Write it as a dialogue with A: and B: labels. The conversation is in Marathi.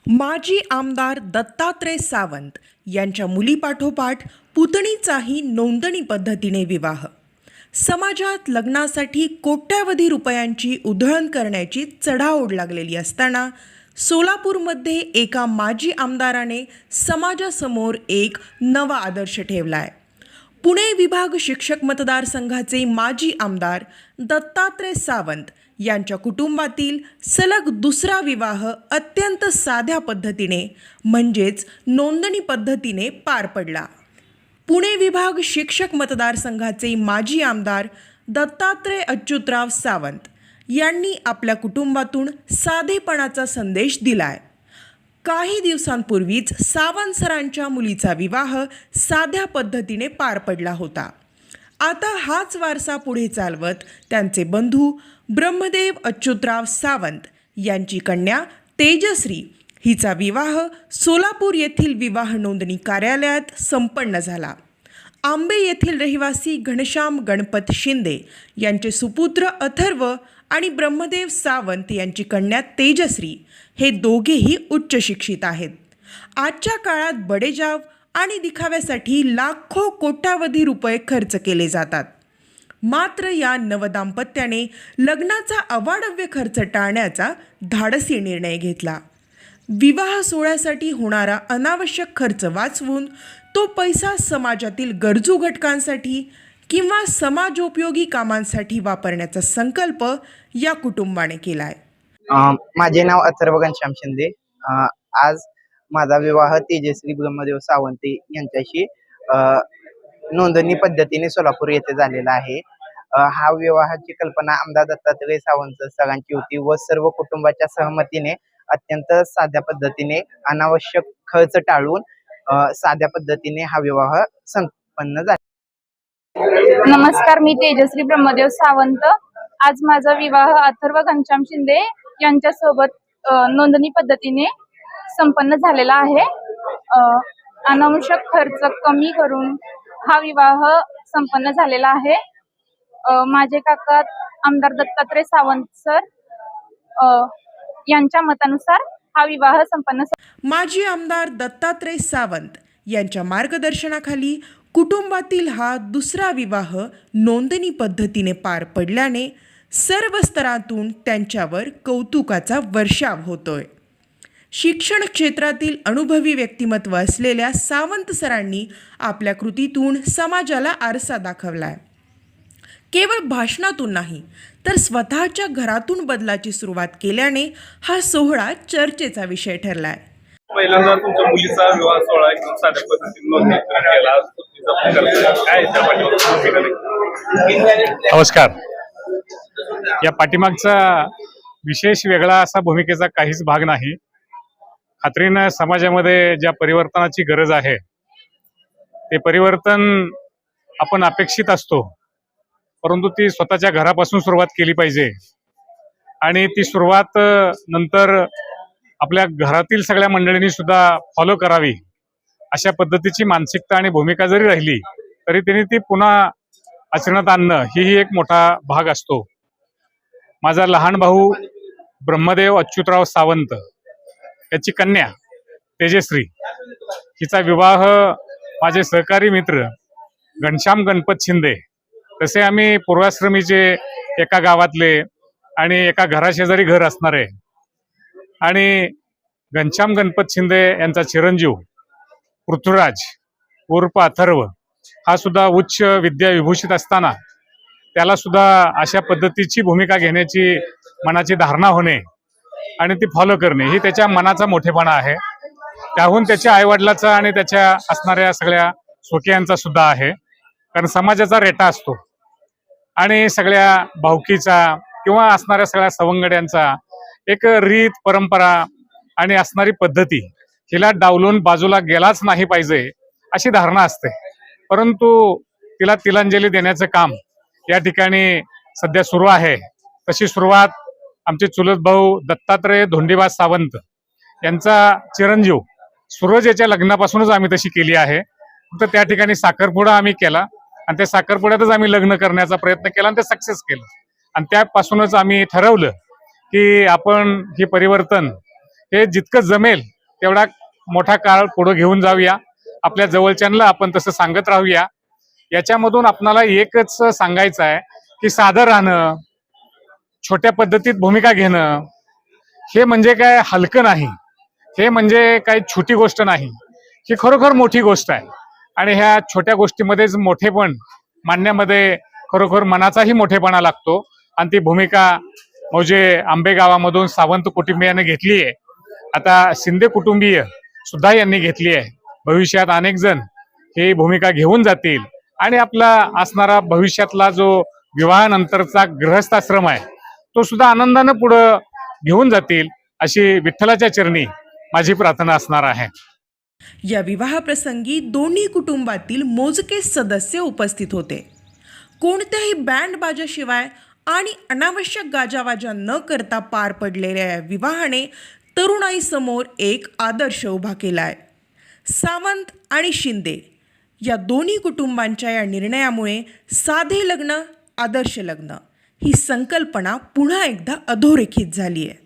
A: माजी आमदार दत्तात्रय सावंत यांच्या मुलीपाठोपाठ पुतणीचाही नोंदणी पद्धतीने विवाह. समाजात लग्नासाठी कोट्यावधी रुपयांची उधळण करण्याची चढाओढ लागलेली असताना सोलापूरमध्ये एका माजी आमदाराने समाजासमोर एक नवा आदर्श ठेवला आहे. पुणे विभाग शिक्षक मतदारसंघाचे माजी आमदार दत्तात्रय सावंत यांच्या कुटुंबातील सलग दुसरा विवाह अत्यंत साध्या पद्धतीने म्हणजेच नोंदणी पद्धतीने पार पडला. पुणे विभाग शिक्षक मतदारसंघाचे माजी आमदार दत्तात्रय अच्युतराव सावंत यांनी आपल्या कुटुंबातून साधेपणाचा संदेश दिलाय. काही दिवसांपूर्वीच सावंत सरांच्या मुलीचा विवाह साध्या पद्धतीने पार पडला होता. आता हाच वारसा पुढे चालवत त्यांचे बंधू ब्रह्मदेव अच्युतराव सावंत यांची कन्या तेजश्री हिचा विवाह सोलापूर येथील विवाह नोंदणी कार्यालयात संपन्न झाला. आंबे येथील रहिवासी घनश्याम गणपत शिंदे यांचे सुपुत्र अथर्व आणि ब्रह्मदेव सावंत यांची कन्या तेजश्री हे दोघेही उच्च शिक्षित आहेत. आजच्या काळात बडेजाव आणि दिखाव्यासाठी लाखो कोट्यावधी रुपये खर्च केले जातात. मात्र या नवदाम्पत्याने लग्नाचा अवाढव्य खर्च टाळण्याचा धाडसी निर्णय घेतला. विवाह सोहळ्यासाठी होणारा अनावश्यक खर्च वाचवून तो पैसा समाजातील गरजू घटकांसाठी किंवा समाजोपयोगी कामांसाठी वापरण्याचा संकल्प या कुटुंबाने केलाय.
B: माझे नाव अथर्व घनश्याम शिंदे. आज माझा विवाह तेजश्री ब्रह्मदेव सावंत यांच्याशी नोंदणी पद्धतीने सोलापूर येथे झालेला आहे. हा विवाहाची कल्पना आमदार दत्तात्रय सावंत सरांची होती व सर्व कुटुंबाच्या सहमतीने अत्यंत साध्या पद्धतीने अनावश्यक खर्च टाळून साध्या पद्धतीने हा विवाह संपन्न झाला.
C: नमस्कार, मी तेजश्री ब्रह्मदेव सावंत. आज माझा विवाह अथर्व घनश्याम शिंदे यांच्यासोबत नोंदणी पद्धतीने संपन्न झालेला आहे. अनावश्यक खर्च कमी करून हा विवाह संपन्न झालेला आहे. माझे काका आमदार दत्तात्रय सावंत सर यांच्या मतानुसार हा विवाह संपन्न.
A: माजी आमदार दत्तात्रय सावंत यांच्या मार्गदर्शनाखाली कुटुंबातील हा दुसरा विवाह नोंदणी पद्धतीने पार पडल्याने सर्व स्तरातून त्यांच्यावर कौतुकाचा वर्षाव होतोय. शिक्षण क्षेत्रातील अनुभवी व्यक्तिमत्व असलेल्या सावंत सरांनी आपल्या कृतीतून समाजाला आरसा दाखवलाय. केवळ भाषणातून नाही तर स्वतःच्या घरातून बदलाची सुरुवात केल्याने हा सोहळा चर्चेचा विषय ठरलाय.
D: पहिल्यांदा तुमच्या मुलीचा विवाह सोहळा एकदम साध्या पद्धतीने नोंदणी केला.
E: नमस्कार. या पाठीमागचा विशेष वेगळा असा भूमिकेचा काहीच भाग नाही. खात्रीनं समाजामध्ये ज्या परिवर्तनाची गरज आहे ते परिवर्तन आपण अपेक्षित असतो, परंतु ती स्वतःच्या घरापासून सुरुवात केली पाहिजे आणि ती सुरुवात नंतर आपल्या घरातील सगळ्या मंडळींनी सुद्धा फॉलो करावी. अशा पद्धतीची मानसिकता आणि भूमिका जरी राहिली तरी त्यांनी ती पुन्हा आचरणात आणणं ही एक मोठा भाग असतो. माझा लहान भाऊ ब्रह्मदेव अच्युतराव सावंत याची कन्या तेजश्री हिचा विवाह माझे सहकारी मित्र घनश्याम गणपत शिंदे, तसे आम्ही पूर्वाश्रमीचे एका गावातले आणि एका घराशेजारी घर असणारे आणि घनश्याम गणपत शिंदे यांचा चिरंजीव पृथ्वीराज उर्फ अथर्व हा सुद्धा उच्च विद्या विभूषित असताना त्याला सुद्धा अशा पद्धतीची भूमिका घेण्याची मनाची धारणा होणे आणि ती फॉलो करणे ही त्याच्या मनाचा मोठेपणा आहे. त्याहून त्याच्या आईवडिलाचा आणि त्याच्या असणाऱ्या सगळ्या स्वकीयांचा सुद्धा आहे. कारण समाजाचा रेटा असतो आणि सगळ्या भावकीचा किंवा असणाऱ्या सगळ्या सवंगड्यांचा एक रीत परंपरा आणि असणारी पद्धती हिला डावलून बाजूला गेलाच नाही पाहिजे अशी धारणा असते. परंतु तिला तिलांजली देण्याचं काम या ठिकाणी सध्या सुरू आहे. तशी सुरुवात आमचे चुलत भाऊ दत्तात्रय धोंडीबा सावंत यांचा चिरंजीव सूरज याच्या लग्नापासूनच आम्ही तशी केली आहे. फक्त त्या ठिकाणी साखरपुडा आम्ही केला आणि त्या साखरपुड्यातच आम्ही लग्न करण्याचा प्रयत्न केला आणि ते सक्सेस केलं. आणि त्यापासूनच आम्ही ठरवलं की आपण हे परिवर्तन हे जितकं जमेल तेवढा मोठा काळ पुढे घेऊन जाऊया. आपल्या जवळच्यांना आपण तसं सांगत राहूया. याच्यामधून आपणाला एकच सांगायचं आहे की साधं राहणं, छोट्या पद्धतीत भूमिका घेणं हे म्हणजे काय हलकं नाही, हे म्हणजे काही छोटी गोष्ट नाही, ही खरोखर मोठी गोष्ट आहे. आणि ह्या छोट्या गोष्टीमध्येच मोठेपण मांडण्यामध्ये खरोखर मनाचाही मोठेपणा लागतो. आणि ती भूमिका म्हणजे आंबेगावामधून सावंत कुटुंबियाने घेतली आहे. आता शिंदे कुटुंबीय सुद्धा यांनी घेतली आहे. भविष्यात अनेक जण ही भूमिका घेऊन जातील आणि आपला असणारा भविष्यातला जो विवाहानंतरचा गृहस्थाश्रम आहे तो सुद्धा आनंदानं पुढं घेऊन जातील, अशी विठ्ठलाच्या चरणी माझी प्रार्थना असणार आहे.
A: या विवाहप्रसंगी दोन्ही कुटुंबातील मोजके सदस्य उपस्थित होते. कोणत्याही बँड बाजाशिवाय आणि अनावश्यक गाजावाजा न करता पार पडलेल्या या विवाहाने तरुणाईसमोर एक आदर्श उभा केलाय. सावंत आणि शिंदे या दोन्ही कुटुंबांच्या या निर्णयामुळे साधे लग्न आदर्श लग्न ही संकल्पना पुन्हा एकदा अधोरेखित झाली आहे.